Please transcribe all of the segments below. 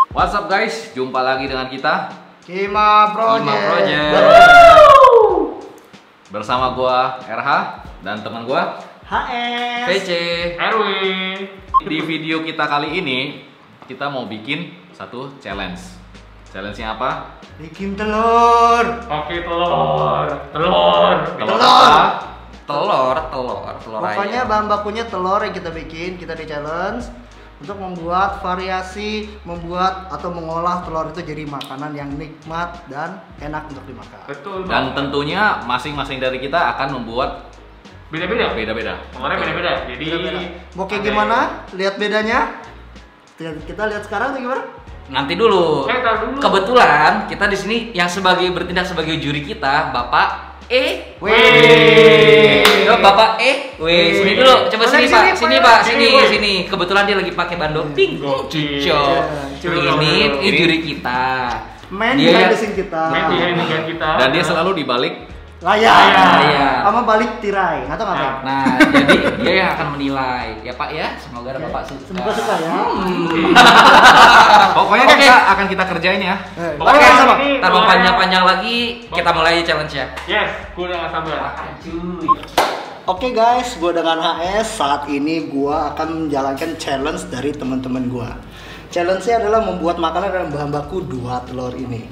What's up guys, jumpa lagi dengan kita Kima Project. Bersama gua RH dan teman gua HS PC Erwin. Di video kita kali ini kita mau bikin satu challenge. Challenge-nya apa? bikin telur. Oke, telur. Telur. Apa? telur Pokoknya ayam. bahan bakunya telur yang kita bikin, kita di challenge untuk membuat variasi, membuat atau mengolah telur itu jadi makanan yang nikmat dan enak untuk dimakan. Betul. Dan tentunya masing-masing dari kita akan membuat beda-beda. beda-beda. Pengarnya beda-beda. Jadi Beda-beda. Mau kayak ada- gimana? Lihat bedanya? Kita lihat sekarang atau gimana? Nanti dulu. Tar dulu. Kebetulan kita di sini yang bertindak sebagai juri kita, Bapak Wih. Bapak sini dulu. Coba Boleh sini, sini, Pak. Sini, Pak. Sini, Sini, Boy. sini. Kebetulan dia lagi pakai ban doping. Gokil. Ini juri kita. Main Dia behind yang- the scene kita. Ini kan kita. Dan dia selalu dibalik. Layar. Layar. Sama balik tirai. Atau ngapain? Nah, jadi dia yang akan menilai. Ya, Pak ya. Semoga ada Bapak suka. Semoga suka ya. Pokoknya Oke. akan kita kerjain ya. Oke, Oke, sama. tanpa panjang-panjang lagi, kita mulai challenge ya. Yes, gue udah gak sabar. Oke guys, gue dengan HS. Saat ini gue akan menjalankan challenge dari teman-teman gue. Challenge-nya adalah membuat makanan dengan bahan baku 2 telur ini.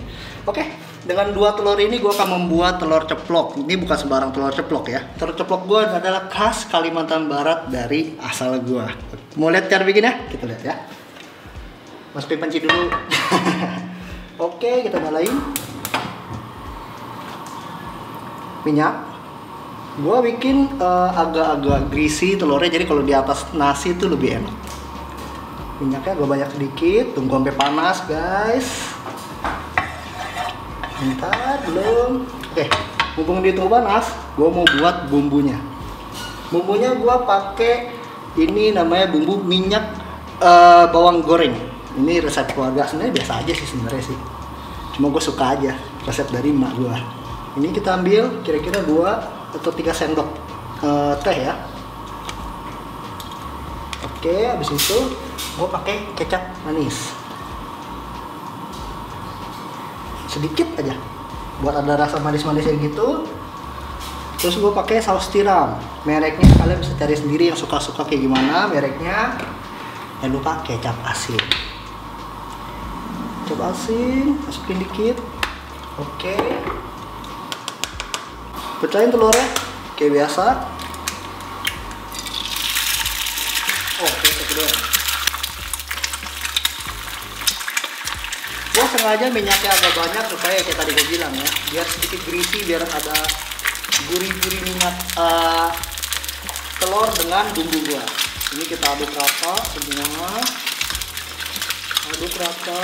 Oke, dengan 2 telur ini gue akan membuat telur ceplok. Ini bukan sembarang telur ceplok ya. Telur ceplok gue adalah khas Kalimantan Barat dari asal gue. Mau lihat cara bikinnya? Kita lihat ya. Masukin panci dulu. Oke, kita nyalain minyak. Gua bikin agak-agak greasy telurnya, jadi kalau di atas nasi itu lebih enak. Minyaknya gue banyak sedikit, tunggu sampai panas guys. Bentar, belum. Oke, mumpung dia tunggu panas, gue mau buat bumbunya. Bumbunya gue pakai ini namanya bumbu minyak bawang goreng. Ini resep keluarga, sebenarnya biasa aja sih sebenarnya sih. Cuma gue suka aja resep dari emak gue. Ini kita ambil kira-kira 2 atau 3 sendok teh ya. Oke, habis itu gue pakai kecap manis sedikit aja buat ada rasa manis-manisnya gitu. Terus gue pakai saus tiram, mereknya kalian bisa cari sendiri yang suka-suka kayak gimana mereknya. Jangan lupa kecap asin. Kecap asin masukin dikit. Oke, pecahin telurnya kayak biasa. Oke, kedua. Gua sengaja minyaknya agak banyak supaya kayak tadi gue bilang ya, biar sedikit greasy, biar ada gurih-gurih minyak telur dengan bumbu gua. Ini kita aduk rata semua. Aduk rata.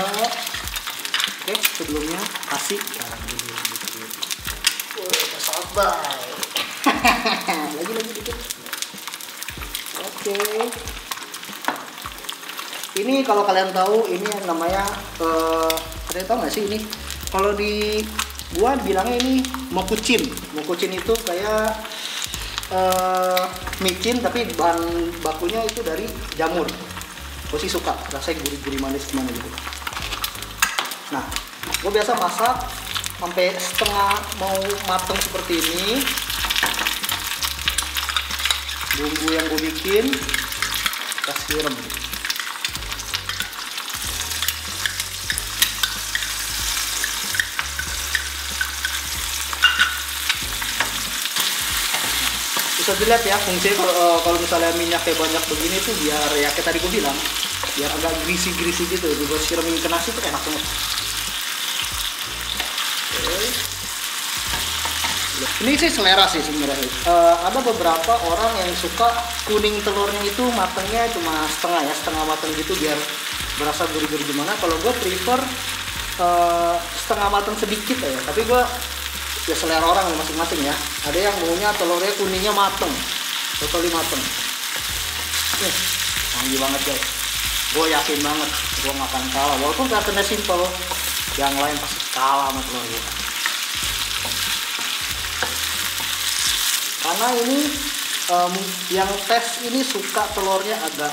Oke, sebelumnya kasih garam dulu sedikit. Sabar. lagi dikit. Oke. Ini kalau kalian tahu ini yang namanya ada yang tahu nggak sih ini? Kalau di gua bilangnya ini mokucin. Mokucin itu kayak micin tapi bahan bakunya itu dari jamur. Gua sih suka rasanya gurih-gurih manis gimana gitu. Nah, gua biasa masak sampai setengah mau mateng seperti ini. Bumbu yang gue bikin kasih siram. Bisa dilihat ya fungsinya kalau misalnya minyaknya banyak begini tuh biar ya kayak tadi gue bilang, biar agak greasy gitu. Gue siramin ke nasi tuh enak banget. Ini sih selera sih sebenarnya. Ada beberapa orang yang suka kuning telurnya itu matangnya cuma setengah matang gitu biar berasa gurih-gurih gimana. Kalau gue prefer setengah matang sedikit ya. Tapi gue ya selera orang masing-masing ya. Ada yang maunya telurnya kuningnya matang, totally matang. Wangi banget guys. Gue yakin banget gue nggak akan kalah. Walaupun kelihatannya simple, yang lain pasti kalah sama telur gue. Karena ini yang tes ini suka telurnya agak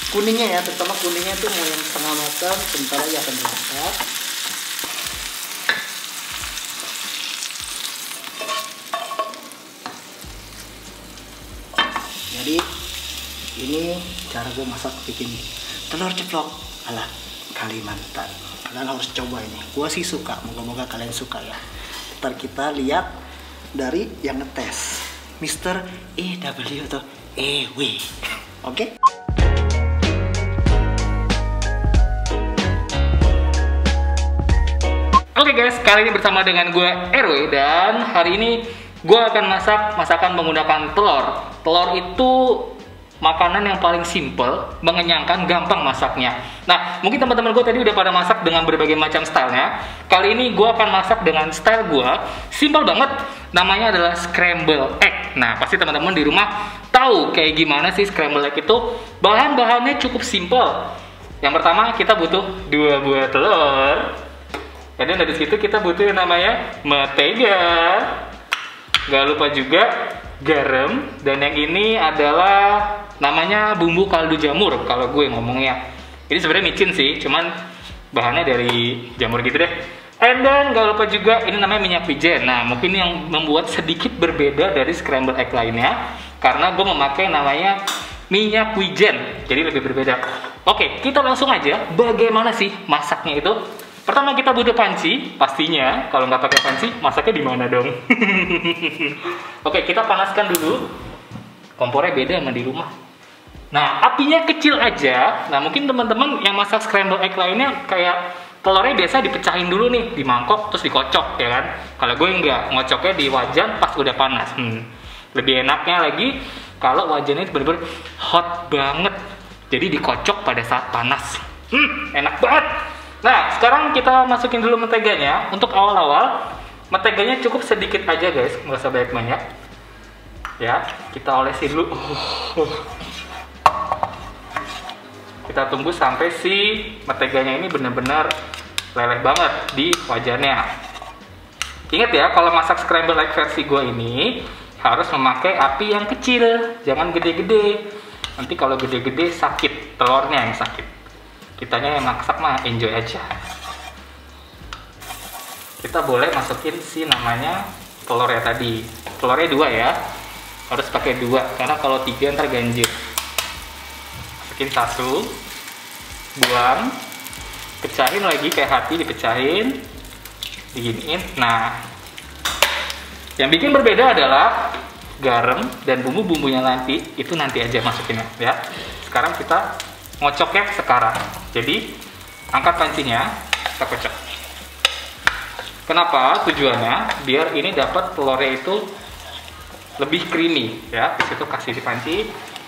kuningnya ya, terutama kuningnya itu mau yang setengah matang, sebentar lagi akan diangkat. Jadi ini cara gue masak bikin telur ceplok ala Kalimantan. Kalian harus coba ini. Gue sih suka, moga-moga kalian suka ya. Ntar kita lihat dari yang ngetes, Mr. EW atau EW. Oke? Oke guys, kali ini bersama dengan gue RW dan hari ini gue akan masak masakan menggunakan telur. Telur itu makanan yang paling simple, mengenyangkan, gampang masaknya. Nah, mungkin teman-teman gue tadi udah pada masak dengan berbagai macam stylenya. Kali ini gue akan masak dengan style gue, simple banget. Namanya adalah scramble egg. Nah, pasti teman-teman di rumah tahu kayak gimana sih scramble egg itu. Bahan-bahannya cukup simple. Yang pertama kita butuh 2 buah telur. Dan dari situ kita butuh yang namanya mentega. Gak lupa juga garam. Dan yang ini adalah namanya bumbu kaldu jamur kalau gue ngomongnya. Ini sebenarnya micin sih, cuman bahannya dari jamur gitu deh. And then gak lupa juga ini namanya minyak wijen. Nah, mungkin yang membuat sedikit berbeda dari scramble egg lainnya karena gue memakai namanya minyak wijen, jadi lebih berbeda. Oke, kita langsung aja bagaimana sih masaknya itu. Pertama kita butuh panci, pastinya kalau nggak pakai panci masaknya di mana dong? Oke, kita panaskan dulu. Kompornya beda sama di rumah. Nah, apinya kecil aja. Nah, mungkin teman-teman yang masak scramble egg lainnya kayak telurnya biasa dipecahin dulu nih di mangkok terus dikocok ya kan. Kalau gue nggak, ngocoknya di wajan pas udah panas. Lebih enaknya lagi kalau wajannya itu bener-bener hot banget. Jadi dikocok pada saat panas. Enak banget. Nah, sekarang kita masukin dulu menteganya. Untuk awal-awal, menteganya cukup sedikit aja guys, nggak usah banyak-banyak. Ya, kita olesi dulu. Kita tunggu sampai si menteganya ini benar-benar leleh banget di wajannya. Ingat ya, kalau masak scramble egg versi gue ini harus memakai api yang kecil, jangan gede-gede. Nanti kalau gede-gede sakit, telurnya yang sakit. Kitanya yang masak mah enjoy aja. Kita boleh masukin si namanya telurnya tadi. Telurnya 2 ya. Harus pakai 2 karena kalau 3 ntar ganjil. Masukin 1. Buang. Pecahin lagi kayak hati, dipecahin. Diginiin. Nah, yang bikin berbeda adalah garam dan bumbu-bumbunya nanti itu nanti aja masukinnya ya. Sekarang kita ngocoknya sekarang. Jadi angkat pancinya, kita kocok. Kenapa? Tujuannya biar ini dapat telurnya itu lebih creamy ya. Di situ kasih di panci.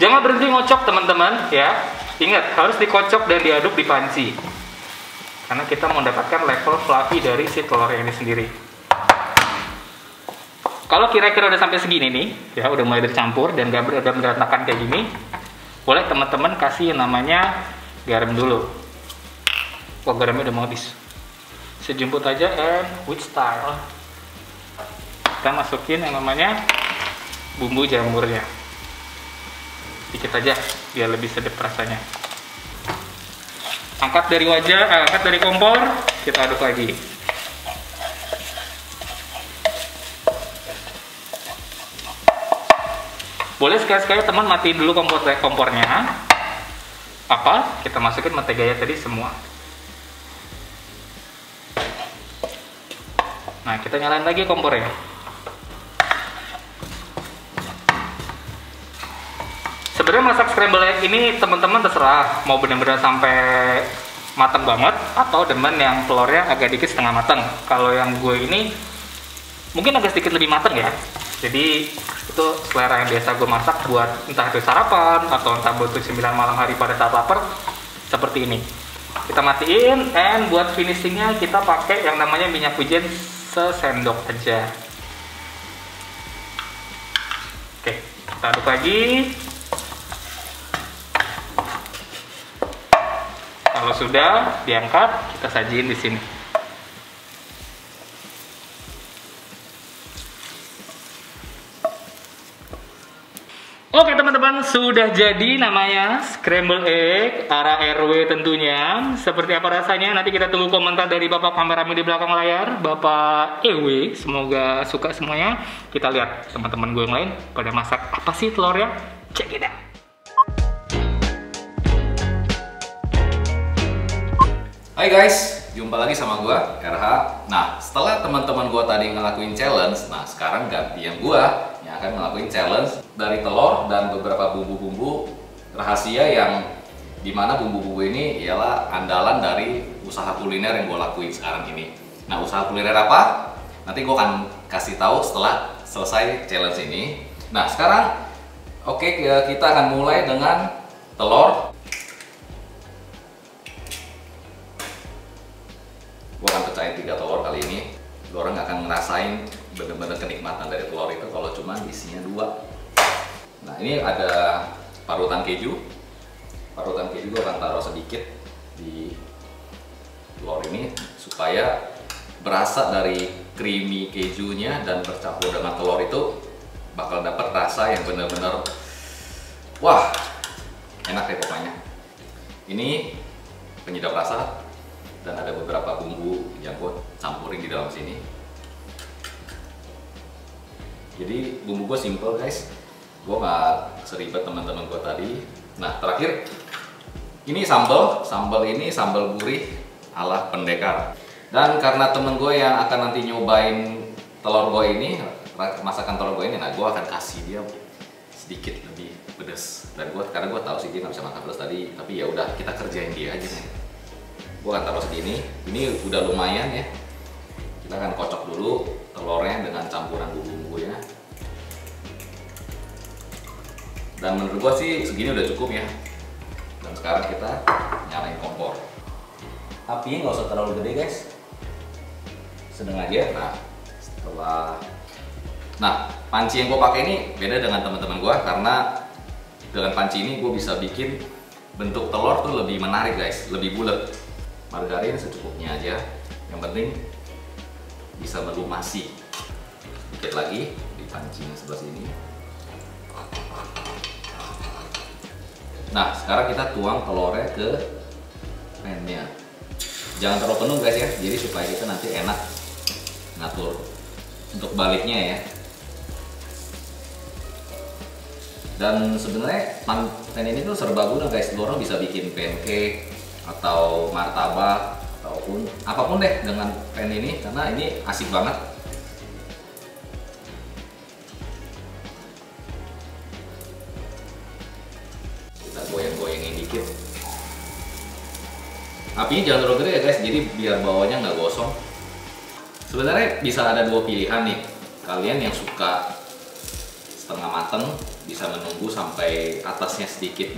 Jangan berhenti ngocok teman-teman ya. Ingat harus dikocok dan diaduk di panci. Karena kita mau mendapatkan level fluffy dari si telurnya ini sendiri. Kalau kira-kira udah sampai segini nih, ya udah mulai tercampur dan udah berantakan kayak gini, boleh teman-teman kasih yang namanya garam dulu. Wah, garamnya udah mau habis. Sejumput aja and with style. Kita masukin yang namanya bumbu jamurnya. Dikit aja biar lebih sedap rasanya. Angkat dari angkat dari kompor, kita aduk lagi. Boleh sekali-sekali teman matiin dulu kompornya. Apa? Kita masukin menteganya tadi semua. Nah, kita nyalain lagi kompornya. Sebenarnya masak scramble egg ini teman-teman terserah mau benar-benar sampai matang banget atau demen yang telurnya agak dikit setengah matang. Kalau yang gue ini mungkin agak sedikit lebih matang ya. Jadi itu selera yang biasa gue masak buat entah itu sarapan atau entah buat 9 malam hari pada saat lapar seperti ini. Kita matiin and buat finishingnya kita pakai yang namanya minyak wijen sesendok aja. Oke, kita aduk lagi. Kalau sudah diangkat, kita sajiin di sini. Oke teman-teman, Sudah jadi namanya scramble egg arah RW tentunya. Seperti apa rasanya? Nanti kita tunggu komentar dari Bapak kameramen di belakang layar, Bapak EW. Semoga suka semuanya. Kita lihat teman-teman gue yang lain pada masak apa sih telurnya. Check it out. Hai guys, jumpa lagi sama gua RH. Nah, setelah teman-teman gua tadi ngelakuin challenge, nah sekarang gantian gua yang akan ngelakuin challenge dari telur dan beberapa bumbu-bumbu rahasia yang dimana bumbu-bumbu ini ialah andalan dari usaha kuliner yang gua lakuin sekarang ini. Nah, usaha kuliner apa? Nanti gua akan kasih tahu setelah selesai challenge ini. Nah, sekarang kita akan mulai dengan telur. Gue akan pecahin 3 telur kali ini. Lo orang akan ngerasain bener-bener kenikmatan dari telur itu kalau cuma isinya 2. Nah, ini ada parutan keju. Parutan keju gue akan taruh sedikit di telur ini supaya berasa dari creamy kejunya dan bercampur dengan telur itu bakal dapat rasa yang bener-bener wah, enak deh pokoknya. Ini penyedap rasa. Dan ada beberapa bumbu yang gue campurin di dalam sini. Jadi bumbu gue simple guys. Gue gak seribet teman-teman gue tadi. Nah, terakhir ini sambal. Sambal ini sambal gurih ala pendekar. Dan karena temen gue yang akan nanti nyobain telur gue ini, masakan telur gue ini, nah gue akan kasih dia sedikit lebih pedas. Dan karena gue tahu sih dia nggak bisa makan pedas tadi, tapi ya udah kita kerjain dia aja nih. Gue akan taruh segini, ini udah lumayan ya. Kita akan kocok dulu telurnya dengan campuran bumbu-bumbunya. Dan menurut gue sih segini udah cukup ya. Dan sekarang kita nyalain kompor. Apinya nggak usah terlalu gede guys, sedang aja. Nah, panci yang gue pakai ini beda dengan teman-teman gue karena dengan panci ini gue bisa bikin bentuk telur tuh lebih menarik guys, lebih bulat. Margarin secukupnya aja, yang penting bisa melumasi. Sedikit lagi di panci yang sebelah sini. Nah, sekarang kita tuang telurnya ke pannya. Jangan terlalu penuh guys ya, jadi supaya kita nanti enak ngatur untuk baliknya ya. Dan sebenarnya pan ini tuh serba guna guys. Lo orang bisa bikin pancake atau martabak ataupun apapun deh dengan pan ini karena ini asik banget. Kita goyang-goyangin dikit. Apinya jangan terlalu gede ya guys, jadi biar bawahnya nggak gosong. Sebenarnya bisa ada 2 pilihan nih. Kalian yang suka setengah mateng bisa menunggu sampai atasnya sedikit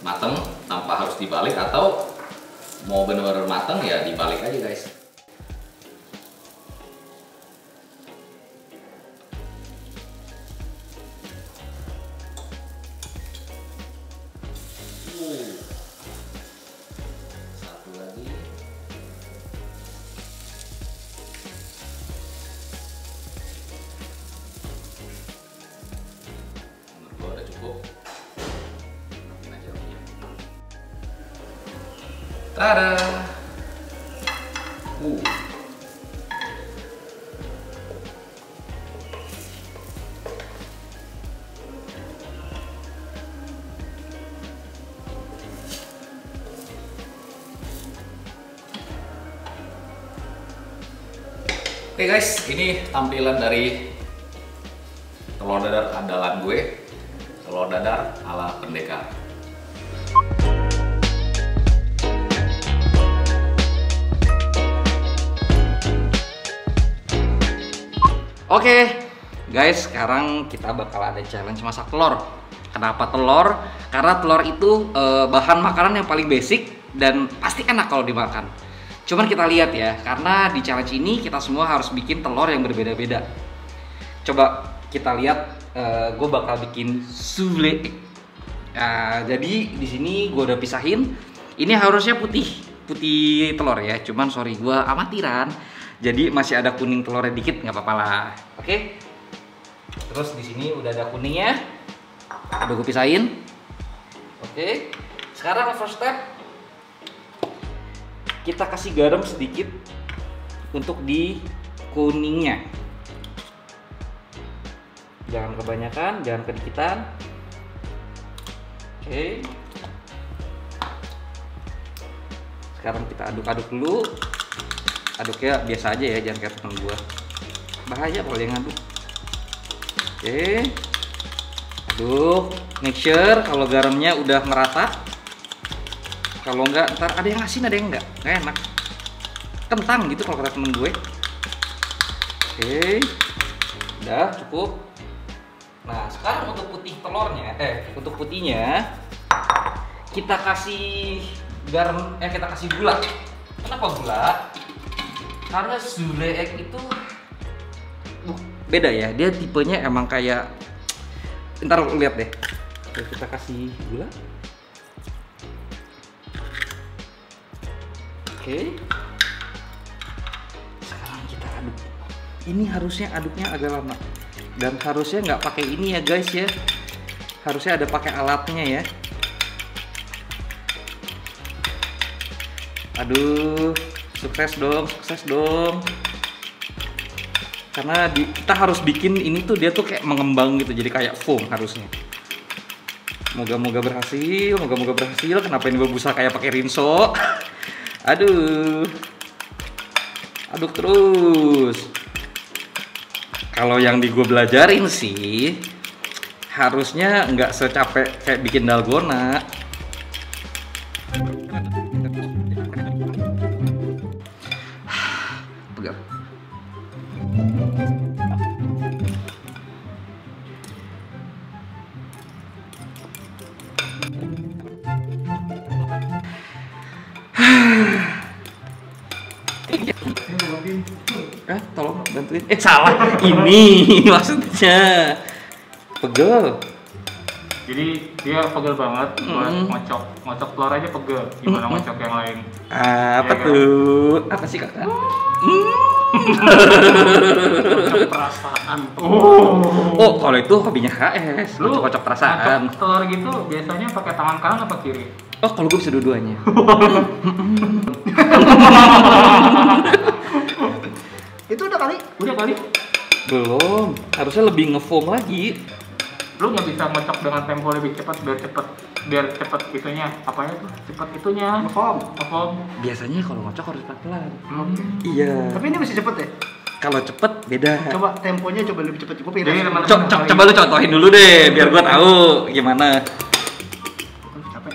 mateng tanpa harus dibalik, atau mau bener-bener mateng ya dibalik aja guys. Satu lagi. Menurut gua udah cukup. Tada! Oke guys, ini tampilan dari telur dadar andalan gue. Telur dadar ala pendekar. Oke, guys, sekarang kita bakal ada challenge masak telur. Kenapa telur? Karena telur itu bahan makanan yang paling basic dan pasti enak kalau dimakan. Cuman kita lihat ya, karena di challenge ini kita semua harus bikin telur yang berbeda-beda. Coba kita lihat, gue bakal bikin souffle egg. Jadi di sini gue udah pisahin. Ini harusnya putih telur ya. Cuman sorry, gue amatiran. Jadi masih ada kuning telurnya dikit, nggak apa-apa lah. Oke. Terus di sini udah ada kuningnya. Udah gue pisahin. Oke. Sekarang first step, kita kasih garam sedikit untuk di kuningnya. Jangan kebanyakan, jangan kedikitan. Oke. Sekarang kita aduk-aduk dulu. Aduknya biasa aja ya, jangan kayak temen gua. Bahaya kalau dia ngaduk. Oke. Aduk, make sure kalau garamnya udah merata. Kalau enggak, ntar ada yang asin, ada yang enggak enak. Kentang gitu kalau kata temen gue. Oke. Udah cukup. Nah, sekarang untuk putih telurnya, untuk putihnya kita kasih garam, kita kasih gula. Kenapa gula? Karena Zule egg itu beda ya, dia tipenya emang kayak, ntar lu lihat deh. Oke, kita kasih gula. Oke. Sekarang kita aduk. Ini harusnya aduknya agak lama. Dan harusnya nggak pakai ini ya guys ya. Harusnya ada pakai alatnya ya. Aduh, sukses dong, sukses dong. Karena kita harus bikin ini tuh dia tuh kayak mengembang gitu, jadi kayak foam harusnya. Moga-moga berhasil, moga-moga berhasil. Kenapa ini berbusa kayak pakai rinso? Aduh, aduk terus. Kalau yang di gue belajarin sih, harusnya nggak secapek kayak bikin dalgona. Pegal. Tolong bantuin. Salah. Ini maksudnya. Pegel. Jadi dia pegel banget buat ngocok. Ngocok telur aja pegel. Gimana ngocok yang lain? Apa Ya, tuh? Apa sih kakak? Ngocok perasaan. Oh, kalau itu hobinya HS. Lu Kocok perasaan. ngocok telur gitu biasanya pakai tangan kanan apa kiri? Oh, kalau gue bisa dua-duanya. Itu udah kali? Udah kali. Belum. Harusnya lebih ngefoam lagi. Lu nggak bisa ngocok dengan tempo lebih cepat biar cepet itunya. Apanya tuh? Cepet itunya. Ngefoam. Ngefoam. Biasanya kalau ngocok harus pelan-pelan. Oke. Iya. Tapi ini masih cepet ya? Kalau cepet beda. Coba temponya coba lebih cepet. Gue pengen Jadi ngasih. teman-teman Coba lu contohin dulu deh, biar gua tahu gimana. Capek.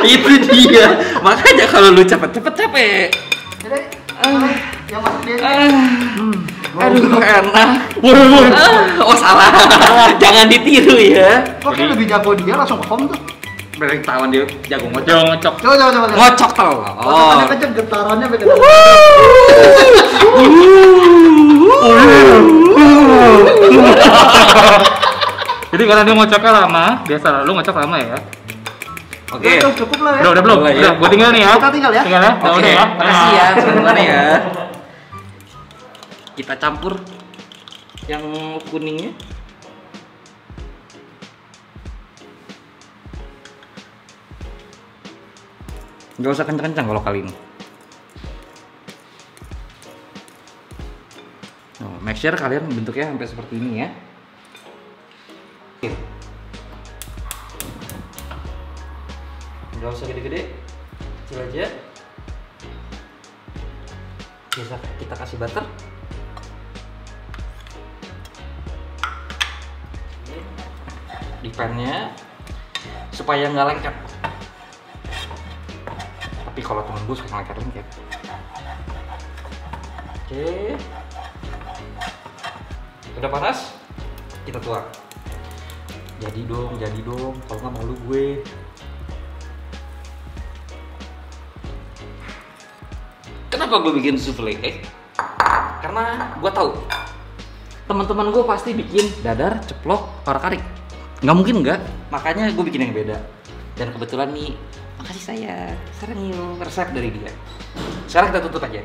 Itu dia. Makanya kalau lu cepet-cepet capek. Jadi, yang masuk dia. Aduh, enak. Oh, salah. Jangan ditiru ya. Kok kayak lebih jago dia langsung ngefoam tuh? Berarti tawan dia jago ngocok. Jangan ngocok. Coba. Ngocok telur. Kocokannya kenceng, getarannya beda. Jadi karena dia ngocoknya lama, biasa lu ngocok lama ya. Oke. Udah, cukup lah ya. Udah belum? Boleh ya. Udah, gua tinggal nih ya. Kita tinggal ya. Tinggal ya. Oke. Udah ya. Makasih ya sebentar ya. Kita campur yang kuningnya. Gak usah kencang-kencang kalau kali ini. Oh, make sure kalian bentuknya sampai seperti ini ya. Oke. Gak usah gede-gede, kecil aja. Bisa kita kasih butter. Di pan-nya supaya nggak lengket. Tapi kalau temen gue suka lengket-lengket. Oke. Udah panas? Kita tuang. Jadi dong. Kalau nggak malu gue. Kenapa gue bikin souffle egg? Karena gue tahu teman-teman gue pasti bikin dadar, ceplok, orak-arik. Nggak mungkin nggak. Makanya gue bikin yang beda. Dan kebetulan nih, makasih saya sering resep dari dia. Sekarang kita tutup aja.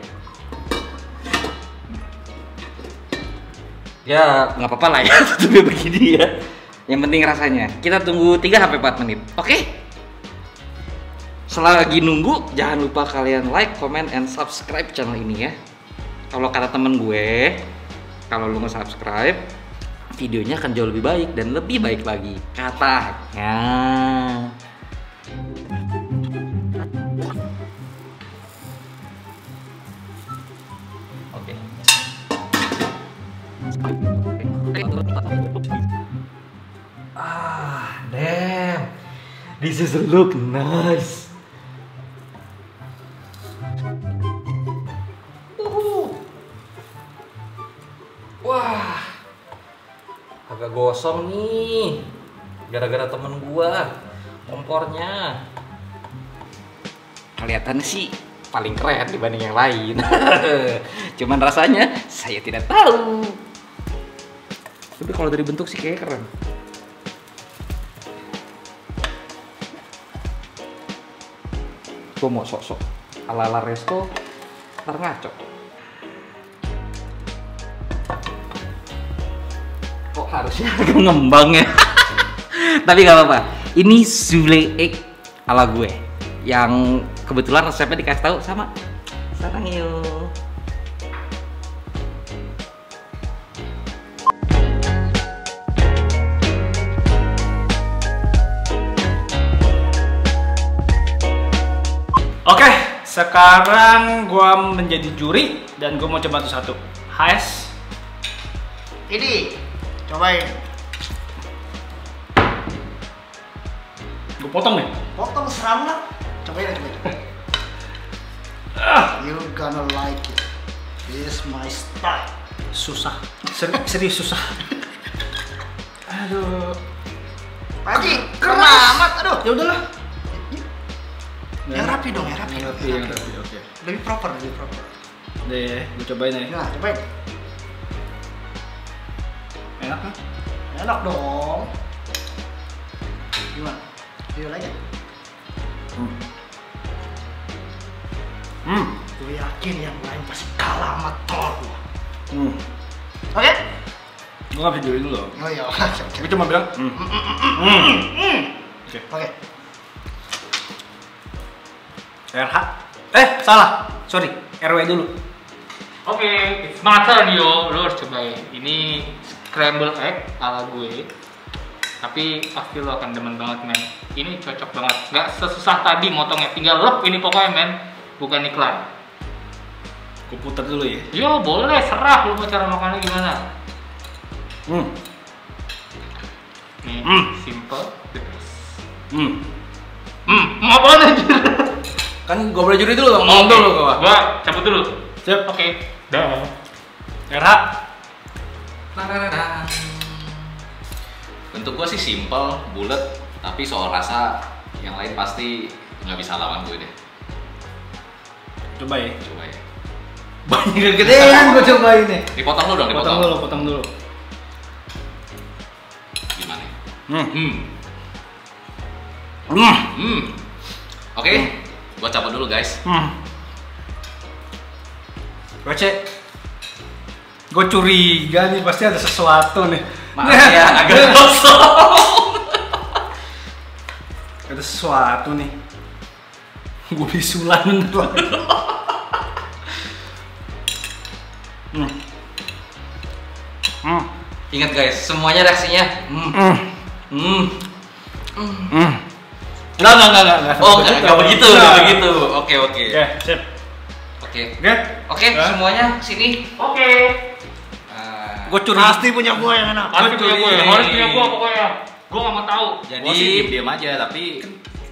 Ya nggak apa-apa lah ya, tapi begini ya. Yang penting rasanya. Kita tunggu 3 sampai 4 menit. Oke? Selagi nunggu, jangan lupa kalian like, comment, and subscribe channel ini ya. Kalau kata temen gue, kalau lu nge-subscribe, videonya akan jauh lebih baik dan lebih baik lagi. Katanya. Oke. Damn. This is look nice. Wah, agak gosong nih, gara-gara temen gua kompornya. Kelihatannya sih paling keren dibanding yang lain. Cuman rasanya saya tidak tahu. Tapi kalau dari bentuk sih kayaknya keren. Gua mau sok-sok ala-ala resto, ntar ngaco. Kok harusnya agak ngembang ya? Tapi gak apa-apa. Ini soufflé egg ala gue, yang kebetulan resepnya dikasih tahu sama Sarangyo. Oke, sekarang gua menjadi juri dan gua mau coba satu. HS. Ini, cobain. Gua potong nih. Potong seram lah. Cobain aja. You gonna like it. This is my style. Susah. Serius susah. Aduh. Pak Haji, keren amat. Aduh, Ya udahlah. yang rapi dong, yang rapi. Yang rapi, oke. Lebih proper, lebih proper. Deh, gua cobain ya. Nah, cobain. Enak kan? Enak dong. Gimana? Video lagi. Gue yakin yang lain pasti kalah sama Thor. Oke? Gua nggak videoin dulu loh. Oh iya. Gua cuma bilang. Oke. Oke. RH. Salah. Sorry. RW dulu. Oke, it's my turn yo. Lo harus cobain. Ini scramble egg ala gue. Tapi pasti lo akan demen banget men. Ini cocok banget. Gak sesusah tadi motongnya. Tinggal lep ini pokoknya men. Bukan iklan. Gua putar dulu ya. Yo boleh, serah lo mau cara makannya gimana. Nih, simple. Apaan anjir? Kan gua boleh juri dulu dong. Ngomong dulu gua. Gua cabut dulu. Siap. Oke. Dah. RH. Bentuk gua sih simple, bulat, tapi soal rasa yang lain pasti nggak bisa lawan gue deh. Coba ya. Coba ya. Banyak gedean gua cobain nih. Dipotong dulu dong, Potong dulu, potong dulu. Gimana? Hmm. Oke, gua cabut dulu guys. Baca. Gue curiga nih pasti ada sesuatu nih. Maaf ya, agak kosong. Ada sesuatu nih. Gue bisulan bentar lagi. Ingat guys, semuanya reaksinya. Enggak. Oh, nggak begitu, nggak begitu. Oke. Oke, sip. Oke. Oke. Oke, semuanya sini. Oke. Gue curiga. Pasti punya gua yang enak. Harus punya gue, harus punya gue pokoknya. Gue gak mau tahu. Gua sih diem aja, tapi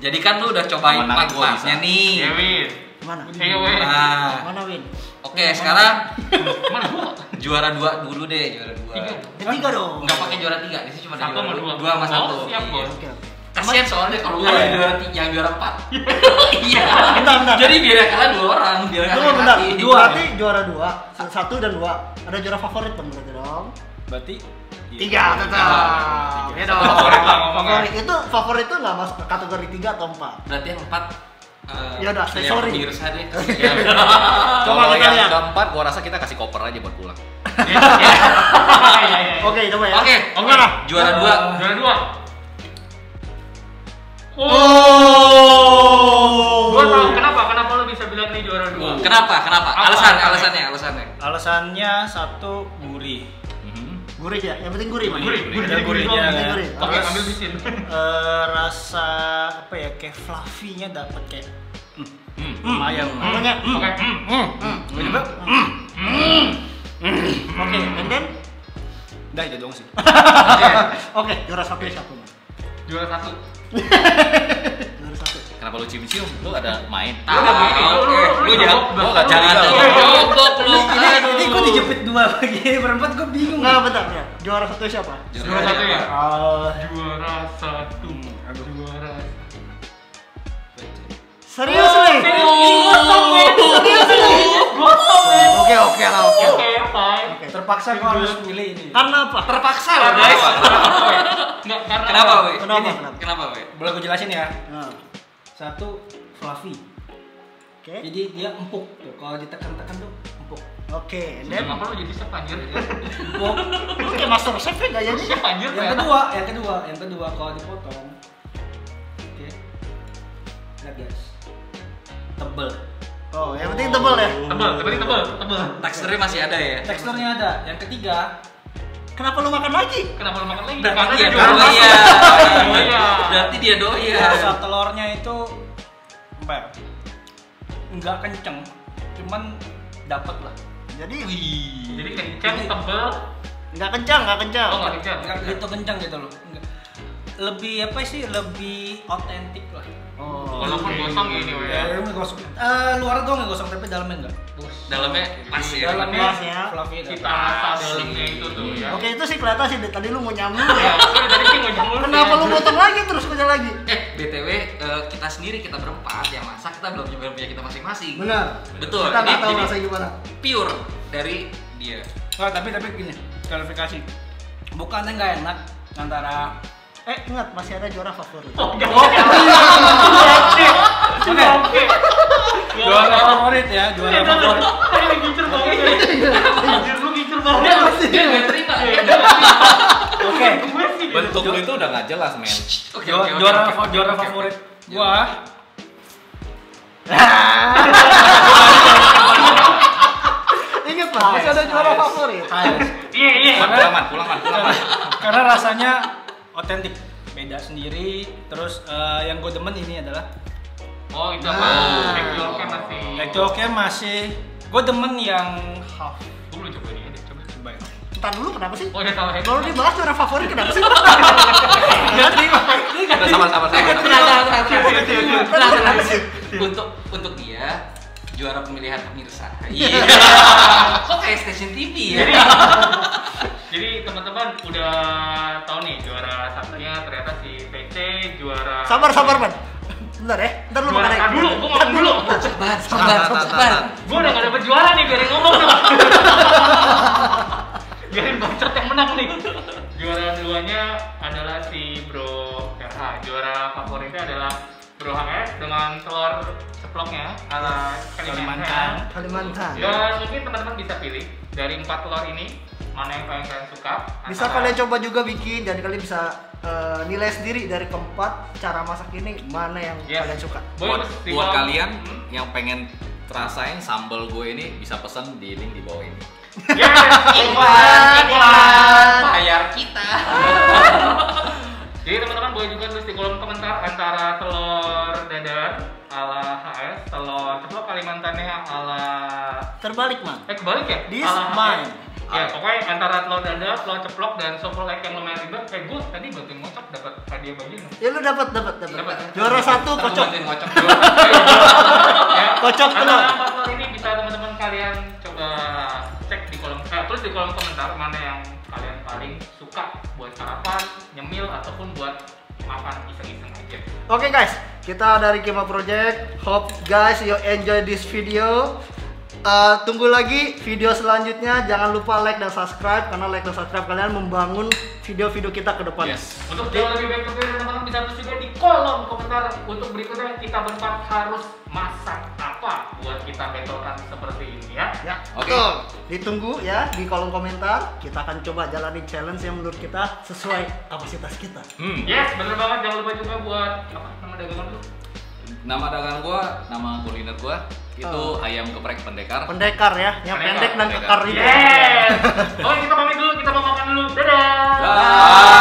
Jadi kan lu udah cobain Pemenangnya gua empat-empatnya bisa. nih. Ya Win. Mana? Ayo Win. Nah, Mana Win? oke sekarang Mana gua? juara 2 dulu deh, juara 2. Tiga dong. Enggak pakai juara 3, di sini cuma ada Satu sama juara dua. 2 sama 1. Oh, siap, Bos. Oke, oke. Kasihan soalnya kalau Iya. ada juara 3, yang juara 4. Iya. Bentar. Jadi biar yang kalah 2 orang, biar yang Tunggu kalah bentar. hati. Berarti juara 2, 1 dan 2. Ada juara favorit dong berarti dong. Berarti 3 tetap. Ya dong. Favorit lah ngomongnya. Favorit itu nggak masuk ke kategori 3 atau 4. Berarti yang 4 Ya udah, kayak sorry. pemirsa deh. Coba Kalau kita yang lihat. keempat, gua rasa kita kasih koper aja buat pulang. Oke, coba ya. Oke, juara 2. Juara 2. Gua tahu kenapa lu bisa bilang ini juara 2. Kenapa? Alasannya. Alasannya satu gurih. Gurih ya, yang penting gurih, Man. Gurih. Ada gurihnya Yang kan. penting gurih. Oke, Terus, ambil bisin. Rasa apa ya, kayak fluffy-nya dapat kayak lumayan. Pokoknya, Oke. Gue juga. Oke, and then Udah itu doang sih. oke, juara 1 siapa, Man? Juara 1. Juara 1. Kenapa lu cium-cium? Lu ada main? Lu jangan jogok lu. Ini gue dijepit 2 lagi, berempat gue bingung. Nah, bentar ya. Juara 1 siapa? Juara 1 ya? Juara Juara 1. Juara. Serius nih? Serius nih? Oke, oke lah, oke. Oke, fine. terpaksa gue harus milih ini. Karena apa? Terpaksa lah guys. Enggak, karena Kenapa, Wei? Kenapa? Ini. Kenapa? Kenapa, Wei? Boleh gue jelasin ya? Nah, Satu, fluffy. oke. Jadi dia empuk tuh. Kalau ditekan-tekan tuh empuk. Oke, and Dan then apa lu jadi chef anjir? Empuk. oke, master chef ya gak jadi? Chef anjir yang ternyata. kedua kalau dipotong. Oke. Lihat guys. Tebel. Oh, yang penting tebel ya. Tebel. Teksturnya masih ada ya? Teksturnya ada. Yang ketiga, Kenapa lu makan lagi? Kenapa lu makan lagi? Berarti dia juara doyan. satu. Iya. Berarti dia doyan. rasa telurnya itu apa ya? Nggak kenceng, cuman dapet lah. Jadi Jadi kencang, tebel. nggak kencang, nggak kencang. Oh, nggak kencang. Nggak gitu kenceng gitu loh. Nggak. Lebih apa sih? Lebih otentik lah. Oh, Walaupun gosong ya ini, Wei. Ya, ini gosong. Luar doang yang gosong, tapi dalamnya enggak. Dalamnya pas ya. Dalamnya Pas ya. fluffy. Cita rasa dalamnya itu tuh ya. Oke, itu sih kelihatan sih tadi lu mau nyambung Ya, ya. udah dari sini mau jamur. Kenapa lu potong lagi terus kerja lagi? BTW kita sendiri kita berempat yang masak kita belum punya kita masing-masing. Benar. Betul. Kita nggak tahu Jadi rasanya gimana. pure dari dia. Oh, tapi gini, klarifikasi. Bukannya nggak enak antara Ingat masih ada juara favorit. Oh, Oke. Juara favorit ya, juara favorit. Ini gincur banget. Anjir lu gincur banget. Dia nggak terima. Oke. Bentuk lu itu udah nggak jelas, men. Juara favorit gua. Ingat lah, masih ada juara favorit. Iya. Pulang, man. Karena rasanya otentik, beda sendiri. Terus yang gue demen ini adalah Oh, itu apa? Teknologi masih. coknya masih. Gue demen yang half. Gue belum coba ini, coba. Coba ya. Ntar dulu kenapa sih? Oh, ya salah. Kalau dibahas juara favorit kenapa sih? Udah sama-sama. Untuk dia juara pemilihan pemirsa. Iya. Kok kayak stasiun TV ya? Jadi teman-teman udah tahu nih juara satunya ternyata si PC juara. Sabar, Man. Bentar ya. Ntar lu makan Juara lagi. dulu, gua makan dulu. Sabar. Gua udah gak dapet juara nih, biarin ngomong dong. Biarin bacot yang menang nih. Juara duanya adalah si Bro RH. Juara favoritnya adalah Bro HS dengan telur ceploknya ala Kalimantan. Kalimantan. Dan mungkin teman-teman bisa pilih dari 4 telur ini mana yang paling kalian suka. Bisa Antara- kalian coba juga bikin dan kalian bisa nilai sendiri dari keempat cara masak ini mana yang Yes. kalian suka. Boleh, Buat kalian yang pengen rasain sambal gue ini bisa pesen di link di bawah ini. Iklan. Bayar kita. Jadi teman-teman boleh juga tulis di kolom komentar antara telur dadar ala HS, telur ceplok Kalimantannya ala Terbalik, Man. kebalik ya? This Ala mine. Ya pokoknya antara telur dadar, telur ceplok dan sopol egg yang lumayan ribet. Gue tadi bantuin ngocok dapat hadiah baju nggak? Ya lu dapat. Dapat. Juara 1 kocok. Ngocok. Ya. Kocok telur. Antara 4 telur ini bisa teman-teman kalian coba cek di kolom tulis di kolom komentar mana yang kalian paling suka buat sarapan, nyemil ataupun buat makan iseng-iseng aja. Oke guys, kita dari Kima Project. Hope guys you enjoy this video. Tunggu lagi video selanjutnya. Jangan lupa like dan subscribe karena like dan subscribe kalian membangun video-video kita ke depan. Yes. Untuk jauh lebih baik teman-teman bisa terus juga di kolom komentar untuk berikutnya kita berempat harus masak apa buat kita battlekan seperti ini ya. Ya, Oke. betul. Ditunggu ya di kolom komentar. Kita akan coba jalani challenge yang menurut kita sesuai kapasitas kita. Yes, bener banget. Jangan lupa juga buat apa nama dagangan lu? Nama dagangan gua, nama kuliner gua itu ayam geprek pendekar. Pendekar ya, yang Pendekar, pendek dan pendekar. kekar itu. Yes. Oke, kita pamit dulu. Kita mau makan dulu. Dadah. Dah.